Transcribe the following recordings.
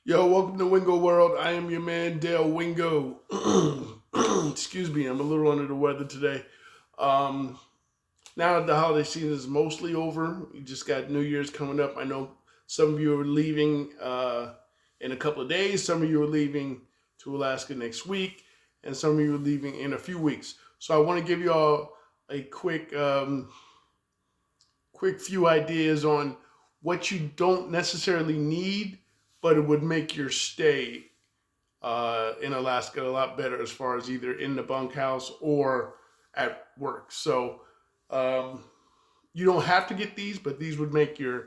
Yo, welcome to Wingo World. I am your man, Dale Wingo. Excuse me, I'm a little under the weather today. Um, Now that the holiday season is mostly over, you just got New Year's coming up. I know some of you are leaving in a couple of days. Some of you are leaving to Alaska next week, and some of you are leaving in a few weeks. So I want to give you all a quick few ideas on what you don't necessarily need, but it would make your stay in Alaska a lot better as far as either in the bunkhouse or at work. So um, you don't have to get these, but these would make it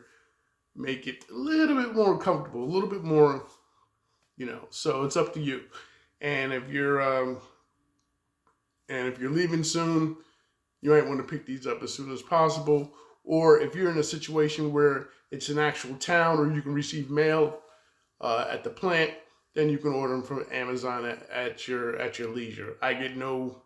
a little bit more comfortable, a little bit more, So it's up to you. And if you're leaving soon, you might want to pick these up as soon as possible. Or if you're in a situation where it's an actual town or you can receive mail at the plant, then you can order them from Amazon at your leisure. I get no,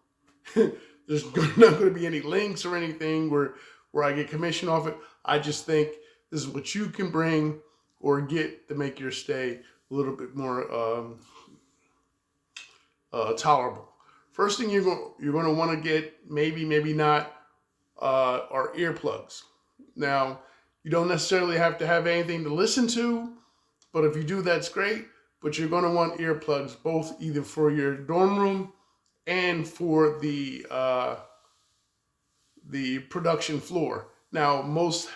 there's not going to be any links or anything where I get commission off it. I just think this is what you can bring or get to make your stay a little bit more tolerable. First thing you're going to want to get, maybe not, are earplugs. Now, you don't necessarily have to have anything to listen to, but if you do, that's great. But you're going to want earplugs, both either for your dorm room and for the production floor. Now, most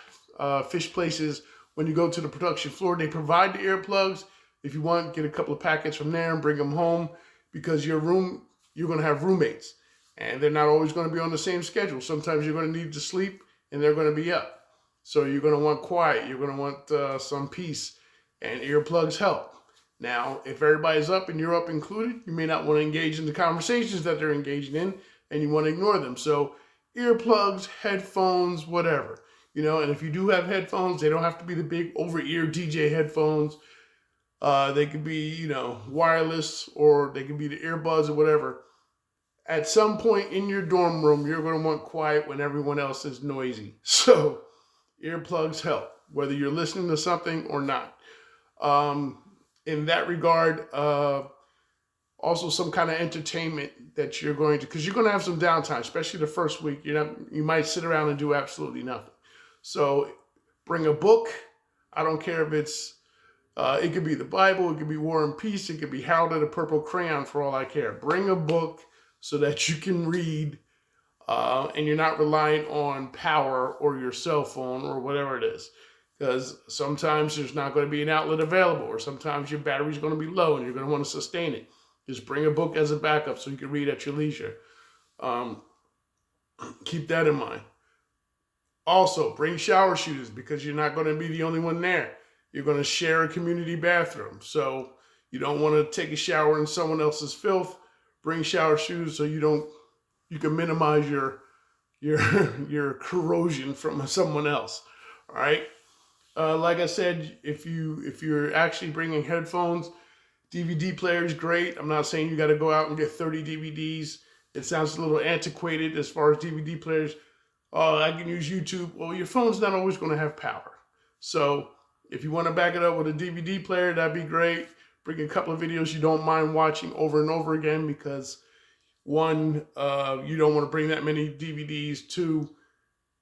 fish places, when you go to the production floor, they provide the earplugs. If you want, get a couple of packets from there and bring them home, because you're going to have roommates, and they're not always going to be on the same schedule. Sometimes you're going to need to sleep, and they're going to be up. So you're going to want quiet. You're going to want some peace, and earplugs help. Now, if everybody's up and you're up included, you may not want to engage in the conversations that they're engaging in, and you want to ignore them. So earplugs, headphones, whatever. And if you do have headphones, they don't have to be the big over-ear DJ headphones. They could be, wireless, or they could be the earbuds or whatever. At some point in your dorm room, you're going to want quiet when everyone else is noisy. So earplugs help, whether you're listening to something or not. In that regard, also some kind of entertainment that you're going to, because you're going to have some downtime, especially the first week. You might sit around and do absolutely nothing. So bring a book. I don't care if it could be the Bible, it could be War and Peace, it could be Harold and the Purple Crayon, for all I care. Bring a book so that you can read, and you're not relying on power or your cell phone or whatever it is. Because sometimes there's not going to be an outlet available, or sometimes your battery's going to be low and you're going to want to sustain it. Just bring a book as a backup so you can read at your leisure. Keep that in mind. Also, bring shower shoes, because you're not going to be the only one there. You're going to share a community bathroom. So you don't want to take a shower in someone else's filth. Bring shower shoes so you can minimize your corrosion from someone else. All right. Like I said, if you're actually bringing headphones, DVD player is great. I'm not saying you got to go out and get 30 DVDs. It sounds a little antiquated as far as DVD players. I can use YouTube. Well, your phone's not always going to have power. So if you want to back it up with a DVD player, that'd be great. Bring a couple of videos you don't mind watching over and over again, because one, you don't want to bring that many DVDs. Two,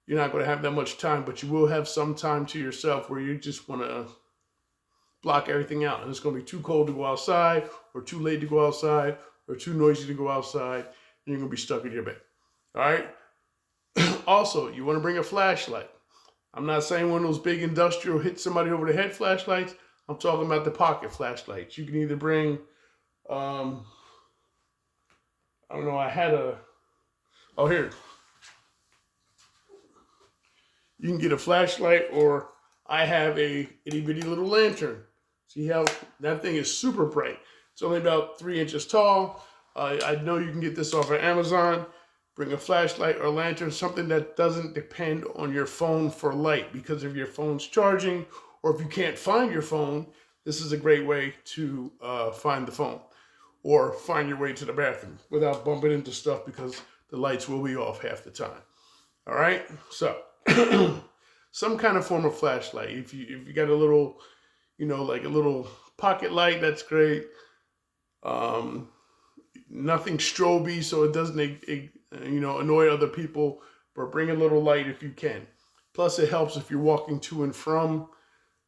you're not going to have that much time, but you will have some time to yourself where you just want to block everything out. And it's going to be too cold to go outside, or too late to go outside, or too noisy to go outside, and you're going to be stuck in your bed. All right? Also, you want to bring a flashlight. I'm not saying one of those big industrial hit somebody over the head flashlights. I'm talking about the pocket flashlights. You can either bring, I don't know, here. You can get a flashlight, or I have a itty bitty little lantern. See how that thing is super bright. It's only about 3 inches tall. I know you can get this off of Amazon. Bring a flashlight or lantern, something that doesn't depend on your phone for light, because if your phone's charging, or if you can't find your phone, this is a great way to find the phone, or find your way to the bathroom without bumping into stuff, because the lights will be off half the time. All right, so some kind of form of flashlight. If you got a little, like a little pocket light, that's great. Nothing stroby, so it doesn't annoy other people, but bring a little light if you can. Plus, it helps if you're walking to and from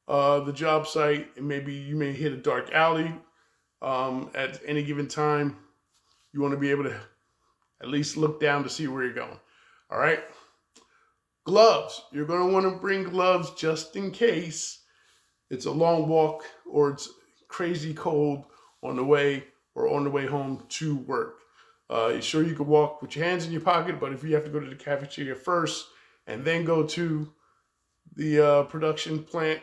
the job site, and maybe you may hit a dark alley at any given time. You want to be able to at least look down to see where you're going. All right. Gloves. You're going to want to bring gloves just in case it's a long walk or it's crazy cold on the way or on the way home to work. Sure, you can walk with your hands in your pocket, but if you have to go to the cafeteria first and then go to the production plant,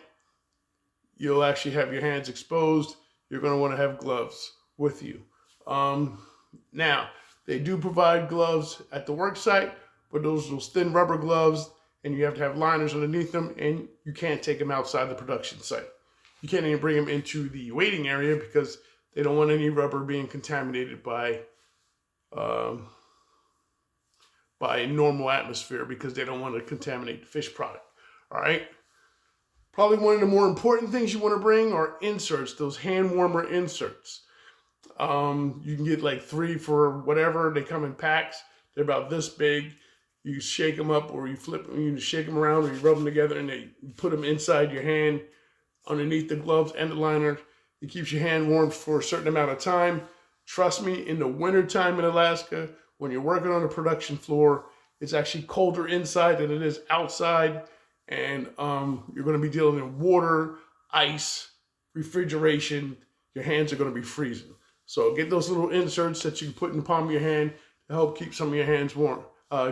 you'll actually have your hands exposed. You're going to want to have gloves with you. Now, they do provide gloves at the work site, but those thin rubber gloves, and you have to have liners underneath them, and you can't take them outside the production site. You can't even bring them into the waiting area because they don't want any rubber being contaminated by normal atmosphere, because they don't want to contaminate the fish product. All right. Probably one of the more important things you want to bring are inserts, those hand warmer inserts. You can get like 3 for whatever. They come in packs. They're about this big. You shake them up, or you flip them, you shake them around, or you rub them together, and you put them inside your hand underneath the gloves and the liner. It keeps your hand warm for a certain amount of time. Trust me, in the wintertime in Alaska, when you're working on the production floor, it's actually colder inside than it is outside. And you're going to be dealing with water, ice, refrigeration. Your hands are going to be freezing. So get those little inserts that you can put in the palm of your hand to help keep some of your hands warm.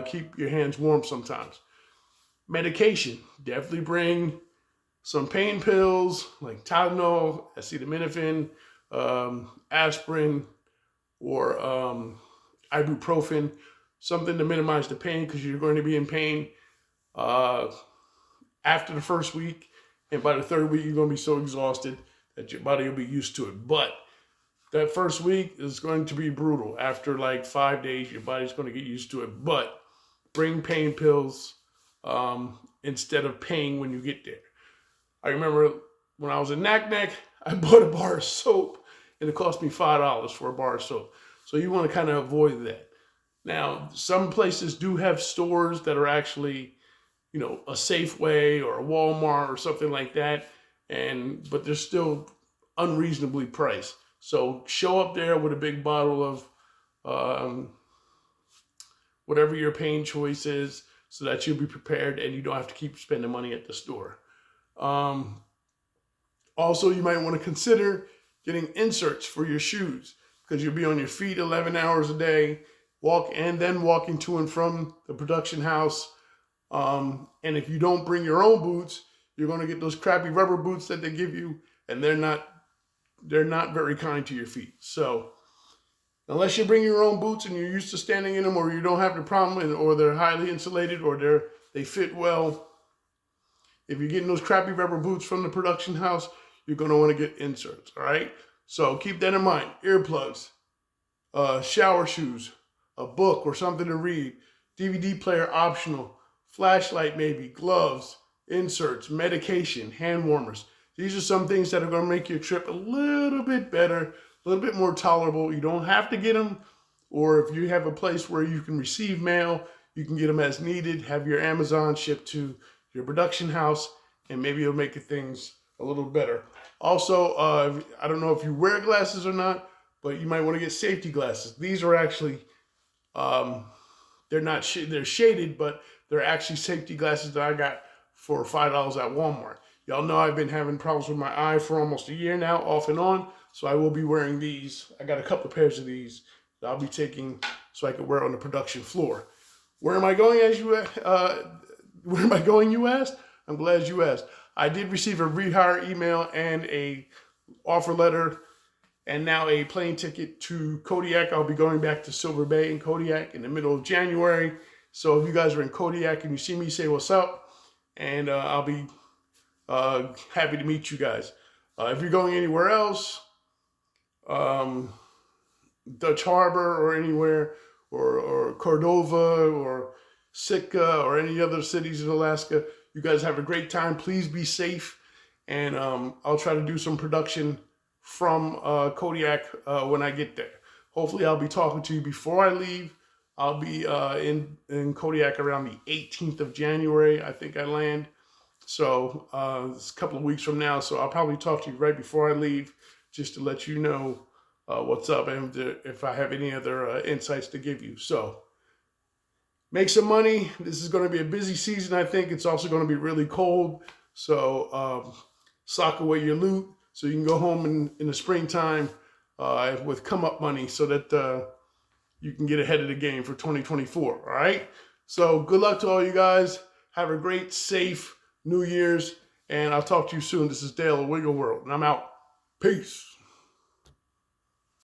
Keep your hands warm sometimes. Medication. Definitely bring some pain pills like Tylenol, acetaminophen, aspirin, or ibuprofen. Something to minimize the pain, because you're going to be in pain after the first week, and by the third week, you're going to be so exhausted that your body will be used to it. But that first week is going to be brutal. After like 5 days, your body's going to get used to it. But bring pain pills instead of paying when you get there. I remember when I was in Naknek, I bought a bar of soap, and it cost me $5 for a bar of soap. So you want to kind of avoid that. Now, some places do have stores that are actually, a Safeway or a Walmart or something like that, but they're still unreasonably priced. So show up there with a big bottle of whatever your pain choice is, so that you'll be prepared and you don't have to keep spending money at the store. Also, you might want to consider getting inserts for your shoes, because you'll be on your feet 11 hours a day, walking to and from the production house. And if you don't bring your own boots, you're going to get those crappy rubber boots that they give you, and they're not very kind to your feet. So unless you bring your own boots and you're used to standing in them, or you don't have the problem, or they're highly insulated, or they fit well, if you're getting those crappy rubber boots from the production house, you're going to want to get inserts. All right. So keep that in mind. Earplugs, shower shoes, a book or something to read, DVD player optional, flashlight maybe, gloves, inserts, medication, hand warmers. These are some things that are going to make your trip a little bit better, a little bit more tolerable. You don't have to get them, or if you have a place where you can receive mail, you can get them as needed, have your Amazon shipped to your production house, and maybe it'll make things a little better. Also, I don't know if you wear glasses or not, but you might want to get safety glasses. These are actually, they're shaded, but they're actually safety glasses that I got for $5 at Walmart. Y'all know I've been having problems with my eye for almost a year now, off and on, so I will be wearing these. I got a couple of pairs of these that I'll be taking so I can wear on the production floor. Where am I going, where am I going, you asked? I'm glad you asked. I did receive a rehire email and a offer letter, and now a plane ticket to Kodiak. I'll be going back to Silver Bay in Kodiak in the middle of January. So if you guys are in Kodiak and you see me, say what's up, and I'll be happy to meet you guys. If you're going anywhere else, Dutch Harbor or anywhere, or Cordova or Sitka or any other cities in Alaska, you guys have a great time. Please be safe, and I'll try to do some production from Kodiak when I get there. Hopefully, I'll be talking to you before I leave. I'll be in Kodiak around the 18th of January. I think I land. So it's a couple of weeks from now. So I'll probably talk to you right before I leave, just to let you know what's up and if I have any other insights to give you. So make some money. This is going to be a busy season. I think it's also going to be really cold. So sock away your loot so you can go home in the springtime with come up money so that you can get ahead of the game for 2024. All right. So good luck to all you guys. Have a great, safe New Year's. And I'll talk to you soon. This is Dale of Wingo World, and I'm out. Peace.